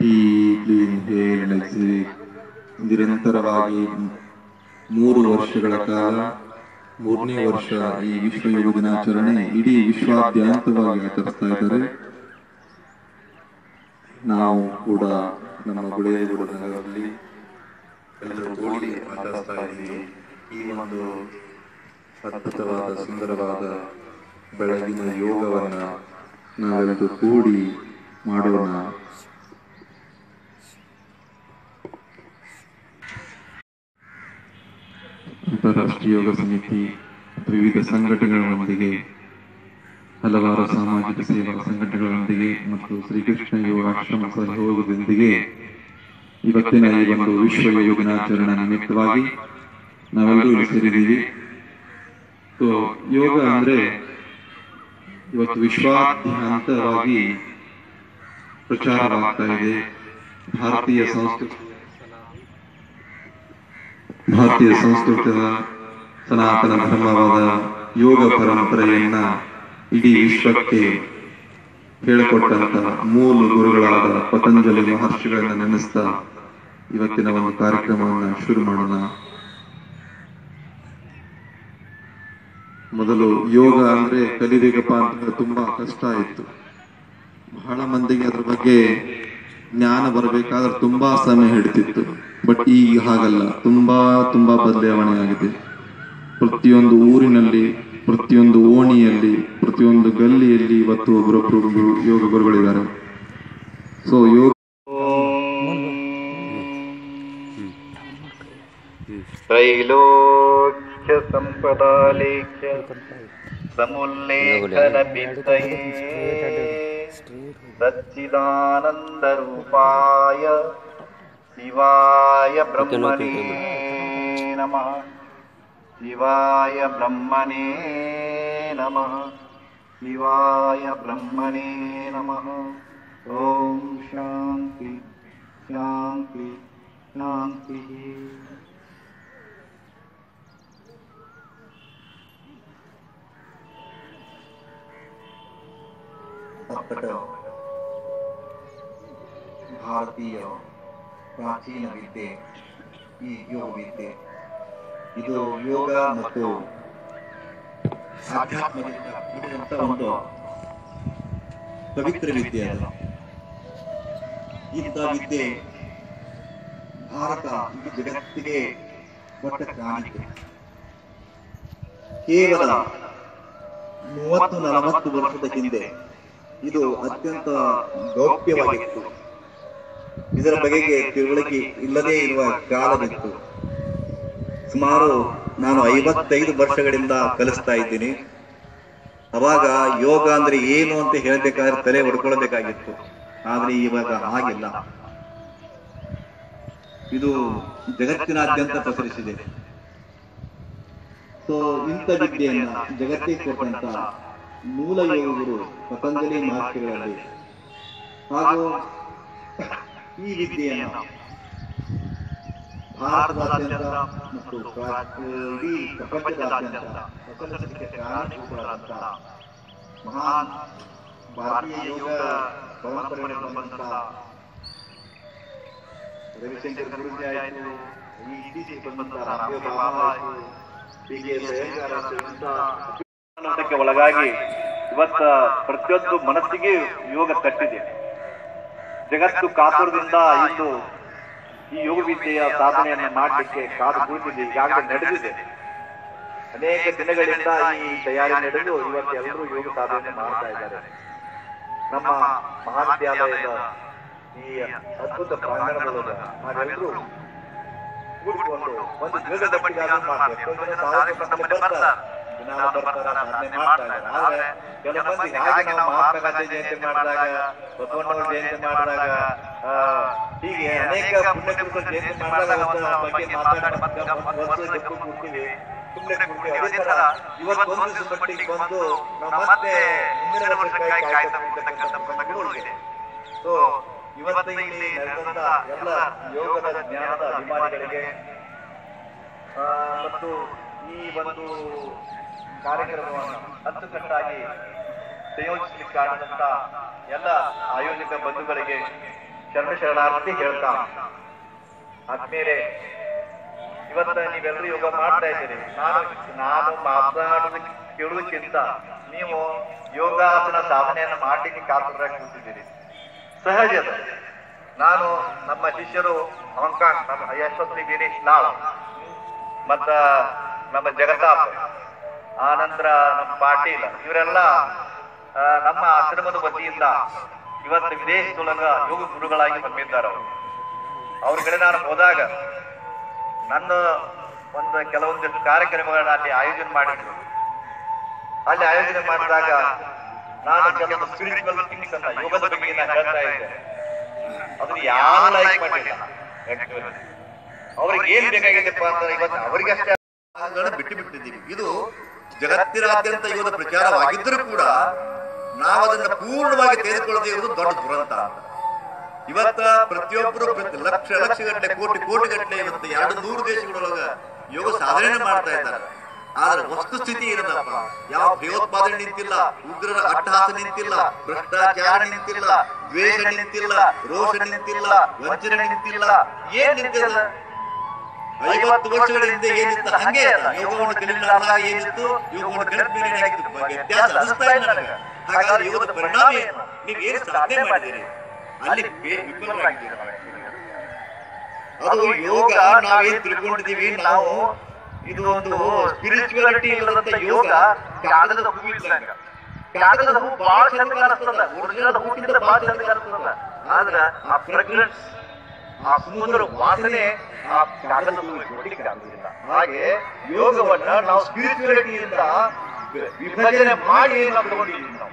Clean hair next ನಿರಂತರವಾಗಿ 3 ವರ್ಷಗಳ ಕಾಲ 3ನೇ ವರ್ಷ ಈ ವಿಶ್ವ ಯೋಗ ದಿನಾಚರಣೆ ಇಡೀ ವಿಶ್ವಾದ್ಯಂತವಾಗಿ ಆಚರಿಸ್ತಾ ಇದ್ದಾರೆ. ನಾವು ಕೂಡ ನಮ್ಮ ಗುಳೇಗೌಡ ನಗರದಲ್ಲಿ ಎಲ್ಲರೂ ಕೂಡಿ ಆಚರಿಸ್ತಾ ಇದ್ದೀವಿ. ಈ ಒಂದು ಅದ್ಭುತವಾದ ಸುಂದರವಾದ ಬೆಳಗಿನ ಯೋಗವನ್ನ ನಾವೆಲ್ಲರೂ ಕೂಡಿ ಮಾಡೋಣ. ಅಂತಾರಾಷ್ಟ್ರೀಯ ಯೋಗ ಸಮಿತಿ ವಿವಿಧ ಸಂಘಟನೆಗಳೊಂದಿಗೆ, ಹಲವಾರು ಸಾಮಾಜಿಕ ಸೇವಾ ಸಂಘಟನೆಗಳೊಂದಿಗೆ ಮತ್ತು ಶ್ರೀಕೃಷ್ಣ ಯೋಗಾಶ್ರಮ ಸಹಯೋಗದೊಂದಿಗೆ ಇವತ್ತಿನ ಈ ಒಂದು ವಿಶ್ವ ಯೋಗ ದಿನಾಚರಣೆ ನಿಮಿತ್ತವಾಗಿ ನಾವೆಲ್ಲರೂ ಸೇರಿದ್ದೀವಿ. ಯೋಗ ಅಂದ್ರೆ ಇವತ್ತು ವಿಶ್ವಾದ್ಯಂತವಾಗಿ ಪ್ರಚಾರವಾಗ್ತಾ ಇದೆ. ಭಾರತೀಯ ಸಂಸ್ಕೃತಿಯ ಸನಾತನ ಧರ್ಮವಾದ ಯೋಗ ಪರಂಪರೆಯನ್ನ ಇಡೀ ವಿಶ್ವಕ್ಕೆ ಹೇಳಿಕೊಟ್ಟಂತ ಮೂಲ ಗುರುಗಳಾದ ಪತಂಜಲಿ ಮಹರ್ಷಿಗಳನ್ನ ನೆನೆಸ್ತಾ ಇವತ್ತಿನ ಒಂದು ಕಾರ್ಯಕ್ರಮವನ್ನ ಶುರು ಮಾಡೋಣ. ಮೊದಲು ಯೋಗ ಅಂದ್ರೆ ಕಲಿಬೇಕಪ್ಪ ಅಂತಂದ್ರೆ ತುಂಬಾ ಕಷ್ಟ ಇತ್ತು. ಬಹಳ ಮಂದಿಗೆ ಅದ್ರ ಬಗ್ಗೆ ಜ್ಞಾನ ಬರಬೇಕಾದ್ರೆ ತುಂಬಾ ಸಮಯ ಹಿಡಿತಿತ್ತು. ಬಟ್ ಈಗ ಹಾಗಲ್ಲ, ತುಂಬಾ ಬದಲಾವಣೆ ಆಗಿದೆ. ಪ್ರತಿಯೊಂದು ಊರಿನಲ್ಲಿ, ಪ್ರತಿಯೊಂದು ಓಣಿಯಲ್ಲಿ, ಪ್ರತಿಯೊಂದು ಗಲ್ಲಿಯಲ್ಲಿ ಇವತ್ತು ಒಬ್ಬರೊಬ್ಬರು ಯೋಗ ಗುರುಗಳಿದ್ದಾರೆ. ಸೊ ಯೋಗ ತ್ರೈಲೋಕ್ಯ ಸಂಪದಾಲೇಖ್ಯ ಸಮುಲ್ಲೇಖನ ಭಿತ್ತಯೇ ಸಚ್ಚಿದಾನಂದ ರೂಪಾಯ ಶಿವಾಯ ಬ್ರಹ್ಮಣೇ ನಮಃ. ಶಿವಾಯ ಬ್ರಹ್ಮಣೇ ನಮಃ. ಶಿವಾಯ ಬ್ರಹ್ಮಣೇ ನಮಃ. ಓಂ ಶಾಂತಿ ಶಾಂತಿ ಶಾಂತಿ. ಭಾರತೀಯ ಪ್ರಾಚೀನ ವಿದ್ಯೆ ಈ ಯೋಗ ವಿದ್ಯೆ. ಇದು ಯೋಗ ಮತ್ತು ಆಧ್ಯಾತ್ಮದಿಂದ ಕೂಡಿದಂತ ಒಂದು ಪವಿತ್ರ ವಿದ್ಯೆ ಅಲ್ಲ. ಇಂಥ ವಿದ್ಯೆ ಭಾರತ ಈ ಜಗತ್ತಿಗೆ ಕೊಟ್ಟ ಕಾಣಿಕೆ. ಕೇವಲ 30-40 ವರ್ಷದ ಹಿಂದೆ ಇದು ಅತ್ಯಂತ ಗೌಪ್ಯವಾಗಿತ್ತು. ಇದರ ಬಗೆಗೆ ತಿಳುವಳಿಕೆ ಇಲ್ಲದೇ ಇರುವ ಕಾಲವಿತ್ತು. ಸುಮಾರು ನಾನು 55 ವರ್ಷಗಳಿಂದ ಕಲಿಸ್ತಾ ಇದ್ದೀನಿ. ಅವಾಗ ಯೋಗ ಅಂದ್ರೆ ಏನು ಅಂತ ಹೇಳ್ಬೇಕಾದ್ರೆ ತಲೆ ಹೊಡ್ಕೊಳ್ಬೇಕಾಗಿತ್ತು. ಆದ್ರೆ ಇವಾಗ ಹಾಗಿಲ್ಲ. ಇದು ಜಗತ್ತಿನಾದ್ಯಂತ ಪಸರಿಸಿದೆ. ಸೊ ಇಂಥ ವಿದ್ಯೆಯನ್ನ ಜಗತ್ತಿಗೆ ಕೊಟ್ಟಂತ ಮೂಲ ಯೋಗಗುರು ಪತಂಜಲಿ ಮಹರ್ಷಿಗಳಲ್ಲಿ ಹಾಗೂ ಈ ವಿದ್ಯೆಯನ್ನು ಭಾರತದಾದ್ಯಂತ ಮತ್ತು ಇಡೀ ಪ್ರಪಂಚದಾದ್ಯಂತ ಪಸರಿಸಲಿಕ್ಕೆ ಕಾರಣೀಭೂತರಾದಂತಹ ಮಹಾನ್ ಭಾರತೀಯ ಯೋಗ ಪರಂಪರೆಯಲ್ಲಿ ಬಂದಂತಹ ರವಿಶಂಕರ್ ಗುರುಜಿ ಆಯಿತು, ಈ ಇತ್ತೀಚೆಗೆ ಬಂದಂತಹ ರಾಮದೇವ್ ಬಾಬಾ ಆಯಿತು, ಹೀಗೆ ಹೀಗೆ ಒಳಗಾಗಿ ಇವತ್ತ ಪ್ರತಿಯೊಂದು ಮನಸ್ಸಿಗೆ ಯೋಗ ತಟ್ಟಿದೆ. ಜಗತ್ತು ಕಾತುರದಿಂದ ಇಂದು ಈ ಯೋಗ ವಿದ್ಯೆಯ ಸಾಧನೆಯನ್ನು ಮಾಡಲಿಕ್ಕೆ ಕಾದು ಕುಳಿತಿದೆ. ಈಗಾಗಲೇ ನಡೆದಿದೆ. ಅನೇಕ ದಿನಗಳಿಂದ ಈ ತಯಾರಿ ನಡೆದು ಇವತ್ತು ಎಲ್ಲರೂ ಯೋಗ ಸಾಧನೆ ಮಾಡ್ತಾ ಇದ್ದಾರೆ. ನಮ್ಮ ಮಹಾವಿದ್ಯಾಲಯದ ಈ ಅದ್ಭುತ ಪ್ರಾಂಗಣದೊಳಗೆ ನಾವೆಲ್ಲರೂ ಕೂಡಿಕೊಂಡು ಒಂದು ಯೋಗದ ಮಟ್ಟಿಗೆ ಆದ್ರೆ ಕೆಲವು ಮಂದಿ ಹಾಗೆ ನಾವು ಮಹಾತ್ಮ ಗಾಂಧಿ ಜಯಂತಿ ಮಾಡಿದಾಗ, ಬಸವಣ್ಣವ್ರ ಜಯಂತಿ ಮಾಡಿದಾಗ, ಹೀಗೆ ಅನೇಕ ಪುಣ್ಯಕೃತ ಜಯಂತಿ ಮಾಡಿದಾಗ ಬಗ್ಗೆ ಮಾತಾಡ್ತೀವಿ, ಸುಮ್ಮನೆ ಕೊಡ್ತೀವಿ. ಅದೇ ತರ ಇವತ್ತೊಂದು ಮಟ್ಟಿಗೆ ಬಂದು ನಾವು ಮತ್ತೆ ಮುಂದಿನ ವರ್ಷಕ್ಕಾಗಿ ಕಾಯ್ತಕ್ಕಂಥ ಪ್ರಸಂಗಗಳು ಇದೆ. ಸೊ ಇವತ್ತು ಇಲ್ಲಿ ನಡೆದಂತ ಎಲ್ಲ ಯೋಗದ ಜ್ಞಾನದ ಅಭಿಮಾನಿಗಳಿಗೆ ಮತ್ತು ಈ ಒಂದು ಕಾರ್ಯಕ್ರಮವನ್ನು ಅಚ್ಚುಕಟ್ಟಾಗಿ ಸಂಯೋಜಿಸಲಿಕ್ಕಾದಂತ ಎಲ್ಲ ಆಯೋಜಕ ಬಂಧುಗಳಿಗೆ ಶರಣಾರ್ಥಿ ಹೇಳ್ತಾ ಆದ್ಮೇಲೆ ಇವತ್ತ ನೀವೆಲ್ಲರೂ ಯೋಗ ಮಾಡ್ತಾ ಇದ್ದೀರಿ. ನಾನು ಮಾತನಾಡೋದಕ್ಕೆ ಕೇಳುವುದಕ್ಕಿಂತ ನೀವು ಯೋಗಾಸನ ಸಾಧನೆಯನ್ನು ಮಾಡ್ಲಿಕ್ಕೆ ಕಾತುರರಾಗಿ ಕೂತಿದ್ದೀರಿ. ಸಹಜ ಅದು. ನಾನು ನಮ್ಮ ಶಿಷ್ಯರು ಹಾಂಗ್ಕಾಂಗ್ ನಮ್ಮ ಯಶಸ್ವಿ ಗಿರೀಶ್ ಲಾಲ್ ಮತ್ತ ನಮ್ಮ ಜಗತಾಪ್ ಆನಂತರ ನಮ್ಮ ಪಾಟೀಲ್ ಇವರೆಲ್ಲ ನಮ್ಮ ಆಶ್ರಮದ ವತಿಯಿಂದ ಇವತ್ತು ವಿದೇಶದೊಳಗ ಯೋಗ ಗುರುಗಳಾಗಿ ಬಂದಿದ್ದಾರೆ. ಅವ್ರ ಕಡೆ ನಾನು ಹೋದಾಗ ನನ್ನ ಒಂದು ಕೆಲವೊಂದಿಷ್ಟು ಕಾರ್ಯಕ್ರಮಗಳನ್ನ ಅಲ್ಲಿ ಆಯೋಜನೆ ಮಾಡಿದ್ರು. ಅಲ್ಲಿ ಆಯೋಜನೆ ಮಾಡಿದಾಗ ನಾನು ಕೆಲವೊಂದು ಸ್ಪಿರಿಚುವಲ್ ಥಿಂಗ್ಸ್ ಅನ್ನ ಯೋಗದ ಬಗ್ಗೆ ನಾನು ಹೇಳ್ತಾ ಇದ್ದೆ. ಅದನ್ನ ಯಾರು ಲೈಕ್ ಮಾಡಿಲ್ಲ. ಅವ್ರಿಗೆ ಏನ್ ಬೇಕಾಗಿದೆಪ್ಪ ಅಂದ್ರೆ ಇವತ್ತು ಅವರಿಗೆ ಅಷ್ಟೇ ಬಿಟ್ಟು ಬಿಟ್ಟಿದ್ದೀವಿ. ಇದು ಜಗತ್ತಿನಾದ್ಯಂತ ಯೋಗದ ಪ್ರಚಾರವಾಗಿದ್ದರೂ ಕೂಡ ನಾವು ಅದನ್ನ ಪೂರ್ಣವಾಗಿ ತೆಗೆದುಕೊಳ್ಳದೆ ಇರುವುದು ದೊಡ್ಡ ದುರಂತ. ಇವತ್ತ ಪ್ರತಿಯೊಬ್ಬರು ಲಕ್ಷ ಗಟ್ಟಲೆ ಕೋಟಿ ಗಟ್ಟಲೆ ಇವತ್ತು 200 ದೇಶಗಳೊಳಗ ಯೋಗ ಸಾಧನೆ ಮಾಡ್ತಾ ಇದ್ದಾರೆ. ಆದ್ರೆ ವಸ್ತುಸ್ಥಿತಿ ಏನದಪ್ಪ, ಯಾವ ಭಯೋತ್ಪಾದನೆ ನಿಂತಿಲ್ಲ, ಉಗ್ರರ ಅಟ್ಟಹಾಸ ನಿಂತಿಲ್ಲ, ಭ್ರಷ್ಟಾಚಾರ ನಿಂತಿಲ್ಲ, ದ್ವೇಷ ನಿಂತಿಲ್ಲ, ರೋಷ ನಿಂತಿಲ್ಲ, ವಂಚನೆ ನಿಂತಿಲ್ಲ. ಏನ್ ನಿಂತಿಲ್ಲ? 50 ವರ್ಷಗಳ ಹಿಂದೆ ಏನಿತ್ತು ಹಂಗೆ ಯೋಗವನ್ನು ಕಲಿಲಾರ್ದಾಗ ಏನಿತ್ತು, ಯೋಗವನ್ನು ಕಲಿತ ಮೇಲೆ ಏನಾಗಿತ್ತು ವ್ಯತ್ಯಾಸ ಅನಿಸ್ತಾ ಇಲ್ಲ ನನಗೆ. ಹಾಗಾದ್ರೆ ಯೋಗದ ಪರಿಣಾಮ ಏನು? ನೀವು ಏನು ಸಾಧನೆ ಮಾಡಿದ್ದೀರಿ ಅಲ್ಲಿ ವಿಫಲರಾಗಿದ್ದೀರಿ. ಅದು ಯೋಗ ನಾವೇನ್ ತಿಳ್ಕೊಂಡಿದೀವಿ, ನಾವು ಇದು ಒಂದು ಸ್ಪಿರಿಚುವಾಲಿಟಿ ಇಲ್ಲದಂತ ಯೋಗ ಕಾಗದದ ಹೂ ಇದ್ದಂಗ. ಕಾಗದದ ಹೂ ಬಹಳ ಚಂದ ಕಾಣಿಸ್ತದ, ಒರಿಜಿನಲ್ ಹೂವಿಂದ ಬಹಳ ಚಂದ ಕಾಣಿಸ್ತದ. ಆದ್ರ ಆ ಫ್ರೆಗ್ರೆನ್ಸ್, ಆ ಸುಂದರ ವಾಸನೆ ಆ ಕಾಗದದ ಹೂವಿಗೆ ಕೊಡ್ಲಿಕ್ಕೆ ಆಗುದಿಲ್ಲ. ಹಾಗೆ ಯೋಗವನ್ನ ನಾವು ಸ್ಪಿರಿಚುವಾಲಿಟಿಯಿಂದ ವಿಭಜನೆ ಮಾಡಿ ನಾವು ತಗೊಂಡಿದ್ದೀವಿ ನಾವು.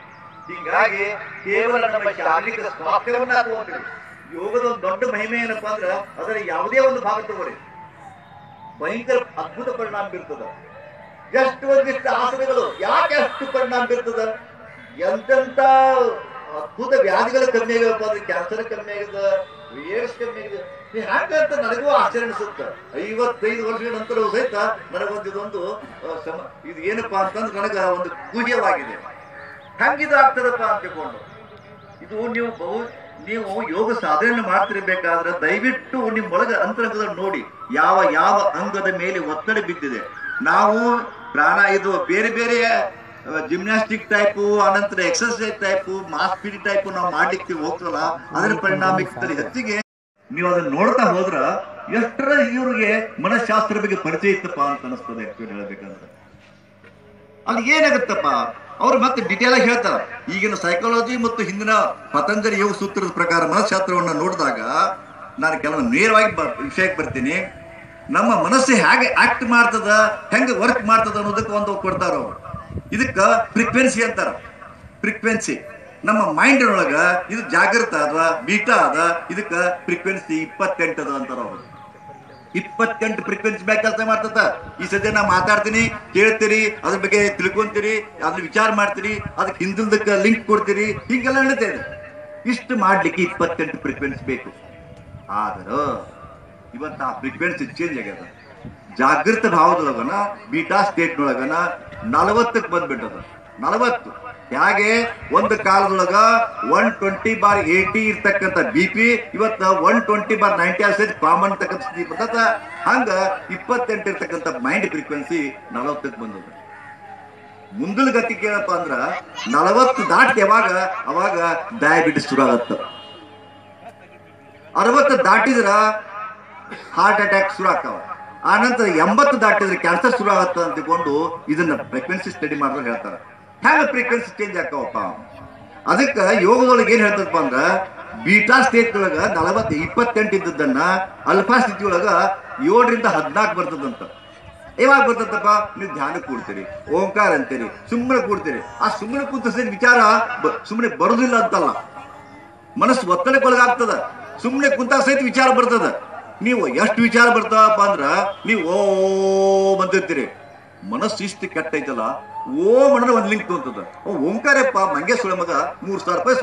ಹೀಗಾಗಿ ಕೇವಲ ನಮ್ಮ ಶಾರೀರಿಕ ಸ್ವಾಸ್ಥ್ಯವನ್ನ ತಗೊಂಡಿದ್ದೀವಿ. ಯೋಗದ ಒಂದು ದೊಡ್ಡ ಮಹಿಮೆ ಏನಪ್ಪಾ ಅಂದ್ರ ಅದರ ಯಾವುದೇ ಒಂದು ಭಾಗ ತಗೊಳ್ಳಿ ಭಯಂಕರ ಅದ್ಭುತ ಪರಿಣಾಮ ಬೀರ್ತದ. ಎಷ್ಟು ಒಂದಿಷ್ಟು ಆಸನಗಳು ಯಾಕೆ ಅಷ್ಟು ಪರಿಣಾಮ ಬೀರ್ತದ? ಎಂತೆಂತ ಅದ್ಭುತ ವ್ಯಾಧಿಗಳು ಕಮ್ಮಿ ಆಗ್ಯಪ್ಪ ಅಂದ್ರೆ ಕ್ಯಾನ್ಸರ್ ಕಮ್ಮಿ ಆಗಿದೆ, ಏಡ್ಸ್ ಕಮ್ಮಿ ಆಗಿದೆ. ಹ್ಯಾಂಗಂತ ನನಗೂ ಆಶ್ಚರ್ಯ ಅನಿಸುತ್ತೆ. 55 ವರ್ಷಗಳ ನಂತರ ಸಹಿತ ನನಗೊಂದು ಇದೊಂದು ಇದು ಏನಪ್ಪಾ ಅಂತಂದ್ರೆ ನನಗ ಒಂದು ಪೂಜ್ಯವಾಗಿದೆ. ಹಂಗಿದು ಆಗ್ತದಪ್ಪ ಅಂತ ತಿಳ್ಕೊಂಡು ಇದು ನೀವು ಯೋಗ ಸಾಧನೆ ಮಾಡ್ತಿರ್ಬೇಕಾದ್ರೆ ದಯವಿಟ್ಟು ನಿಮ್ಮೊಳಗ ಅಂತರಂಗದಲ್ಲಿ ನೋಡಿ ಯಾವ ಯಾವ ಅಂಗದ ಮೇಲೆ ಒತ್ತಡ ಬಿದ್ದಿದೆ. ನಾವು ಇದು ಬೇರೆ ಬೇರೆ ಜಿಮ್ನಾಸ್ಟಿಕ್ ಟೈಪು, ಅನಂತರ exercise type, mass feed type ನಾವು ಮಾಡ್ಲಿಕ್ಕೆ ಹೋಗ್ತಲ್ಲ, ಅದರ ಪರಿಣಾಮಕ್ಕೆ ಹೆಚ್ಚಿಗೆ ನೀವು ಅದನ್ನ ನೋಡ್ತಾ ಹೋದ್ರ ಎಷ್ಟರ ಇವ್ರಿಗೆ ಮನಃಶಾಸ್ತ್ರ ಬಗ್ಗೆ ಪರಿಚಯ ಇತ್ತಪ್ಪ ಅಂತ ಅನಿಸ್ತದೆ. ಆಕ್ಚುಲಿ ಹೇಳ್ಬೇಕಂದ್ರೆ ಅಲ್ಲಿ ಏನಾಗುತ್ತಪ್ಪ, ಅವ್ರು ಮತ್ತೆ ಡಿಟೇಲ್ ಆಗಿ ಹೇಳ್ತಾರ. ಈಗಿನ ಸೈಕಾಲಜಿ ಮತ್ತು ಹಿಂದಿನ ಪತಂಜಲಿ ಯೋಗ ಸೂತ್ರದ ಪ್ರಕಾರ ಮನಃಶಾಸ್ತ್ರವನ್ನ ನೋಡಿದಾಗ ನಾನು ಕೆಲವು ನೇರವಾಗಿ ವಿಷಯಕ್ಕೆ ಬರ್ತೀನಿ. ನಮ್ಮ ಮನಸ್ಸು ಹೇಗೆ ಆಕ್ಟ್ ಮಾಡ್ತದ, ಹೆಂಗೆ ವರ್ಕ್ ಮಾಡ್ತದ ಅನ್ನೋದಕ್ಕೆ ಒಂದು ಕೊಡ್ತಾರ ಅವ್ರು. ಇದಕ್ಕ ಫ್ರೀಕ್ವೆನ್ಸಿ ಅಂತಾರ. ಫ್ರೀಕ್ವೆನ್ಸಿ ನಮ್ಮ ಮೈಂಡ್ ಒಳಗ ಇದು ಜಾಗೃತ ಅದ, ಬೀಟಾ ಅದ, ಇದಕ್ಕ ಫ್ರೀಕ್ವೆನ್ಸಿ 28 ಅದ ಅಂತಾರ ಅವ್ರು. 28 ಫ್ರೀಕ್ವೆನ್ಸಿ ಬ್ಯಾಕ್ ಕೆಲಸ ಮಾಡ್ತದ. ಈ ಸದ್ಯ ನಾ ಮಾತಾಡ್ತೀನಿ, ಕೇಳ್ತೀರಿ, ಅದ್ರ ಬಗ್ಗೆ ತಿಳ್ಕೊಂತೀರಿ, ಅದ್ರ ವಿಚಾರ ಮಾಡ್ತೀರಿ, ಅದಕ್ಕೆ ಹಿಂದಿಲ್ದಕ್ಕೆ ಲಿಂಕ್ ಕೊಡ್ತೀರಿ, ಹೀಗೆಲ್ಲ ನಡೀತದೆ. ಇಷ್ಟು ಮಾಡ್ಲಿಕ್ಕೆ 28 ಫ್ರೀಕ್ವೆನ್ಸಿ ಬೇಕು. ಆದ್ರ ಇವತ್ತು ಆ ಫ್ರೀಕ್ವೆನ್ಸಿ ಚೇಂಜ್ ಆಗ್ಯದ. ಜಾಗೃತ ಭಾವದೊಳಗನ ಬೀಟಾ ಸ್ಟೇಟ್ನೊಳಗನ 40ಕ್ಕೆ ಬಂದ್ಬಿಟ್ಟದ. 40 ಹೇಗೆ ಒಂದು ಕಾಲದೊಳಗ 120/80 ಇರ್ತಕ್ಕಂಥ BP ಇವತ್ತು 120/90 ಕಾಮನ್ ಇರ್ತಕ್ಕಂಥ ಹಂಗ 28 ಇರ್ತಕ್ಕಂಥ ಮೈಂಡ್ ಫ್ರೀಕ್ವೆನ್ಸಿ 40ಕ್ಕೆ ಬಂದದ. ಮುಂದಿನ ಗತಿಗೆ ಏನಪ್ಪಾ ಅಂದ್ರ 40 ದಾಟಿ ಅವಾಗ ಡಯಾಬಿಟಿಸ್ ಶುರು ಆಗತ್ತ. 60 ದಾಟಿದ್ರ ಹಾರ್ಟ್ ಅಟ್ಯಾಕ್ ಶುರು ಆಗ್ತಾವ. ಆ ನಂತರ 80 ದಾಟಿದ್ರೆ ಕ್ಯಾನ್ಸರ್ ಶುರು ಆಗತ್ತ ಅಂತ ತಿಳ್ಕೊಂಡು ಇದನ್ನ ಫ್ರೀಕ್ವೆನ್ಸಿ ಸ್ಟಡಿ ಮಾಡಿದ್ರೆ ಹೇಳ್ತಾರ. ಹ್ಯಾಂಗ ಫ್ರೀಕ್ವೆನ್ಸಿ ಚೇಂಜ್ ಆಗ್ತಾವಪ್ಪ. ಅದಕ್ಕೆ ಯೋಗದೊಳಗೆ ಏನ್ ಹೇಳ್ತದಪ್ಪ ಅಂದ್ರ ಬೀಟಾ ಸ್ಟೇಟ್ ಒಳಗ 28 ಇದ್ದದನ್ನ ಅಲ್ಫಾ ಸ್ಥಿತಿ ಒಳಗ 7ರಿಂದ 14 ಬರ್ತದಂತ. ಯಾವಾಗ ಬರ್ತದಪ್ಪ? ನೀವು ಧ್ಯಾನ ಕೂಡ್ತೀರಿ, ಓಂಕಾರ ಅಂತೀರಿ, ಸುಮ್ಮನೆ ಕೂಡ್ತೀರಿ. ಆ ಸುಮ್ಮನೆ ಕೂತ ವಿಚಾರ ಸುಮ್ಮನೆ ಬರುದಿಲ್ಲ ಅಂತಲ್ಲ, ಮನಸ್ಸು ಒತ್ತಡಕ್ಕೊಳಗಾಗ್ತದ. ಸುಮ್ಮನೆ ಕುಂತ ಸಹಿತ ವಿಚಾರ ಬರ್ತದ. ನೀವು ಎಷ್ಟು ವಿಚಾರ ಬರ್ತಾವಪ್ಪ ಅಂದ್ರ ನೀವು ಓಂ ಅಂತಿರ್ತೀರಿ. ಮನಸ್ಸು ಇಷ್ಟು ಕೆಟ್ಟ ಐತಲ್ಲ, ಓಂ ಅನ್ನೋ ಒಂದ್ ಲಿಂಕ್ ತೊಂತದ. ಓಂಕಾರಪ್ಪ ಮಂಗೇಶ್ವರ ಮಗ 3,000 ರೂಪಾಯಿ